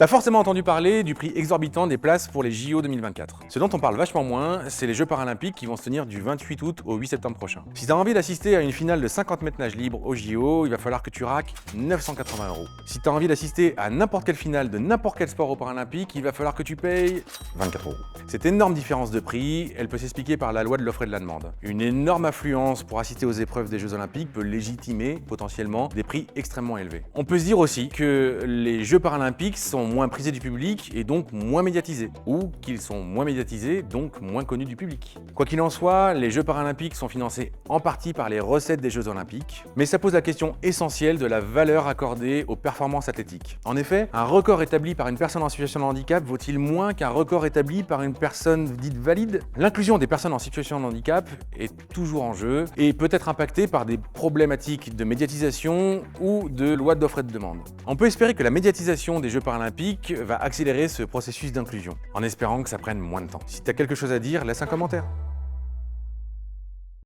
T'as forcément entendu parler du prix exorbitant des places pour les JO 2024. Ce dont on parle vachement moins, c'est les Jeux Paralympiques qui vont se tenir du 28 août au 8 septembre prochain. Si t'as envie d'assister à une finale de 50 mètres nage libre aux JO, il va falloir que tu raques 980 €. Si t'as envie d'assister à n'importe quelle finale de n'importe quel sport aux Paralympiques, il va falloir que tu payes 24 €. Cette énorme différence de prix, elle peut s'expliquer par la loi de l'offre et de la demande. Une énorme affluence pour assister aux épreuves des Jeux Olympiques peut légitimer potentiellement des prix extrêmement élevés. On peut se dire aussi que les Jeux Paralympiques sont moins prisés du public et donc moins médiatisés, ou qu'ils sont moins médiatisés, donc moins connus du public. Quoi qu'il en soit, les Jeux Paralympiques sont financés en partie par les recettes des Jeux Olympiques, mais ça pose la question essentielle de la valeur accordée aux performances athlétiques. En effet, un record établi par une personne en situation de handicap vaut-il moins qu'un record établi par une personne dite valide? L'inclusion des personnes en situation de handicap est toujours en jeu et peut être impactée par des problématiques de médiatisation ou de loi d'offre et de demande. On peut espérer que la médiatisation des Jeux Paralympiques va accélérer ce processus d'inclusion, en espérant que ça prenne moins de temps. Si tu as quelque chose à dire, laisse un commentaire.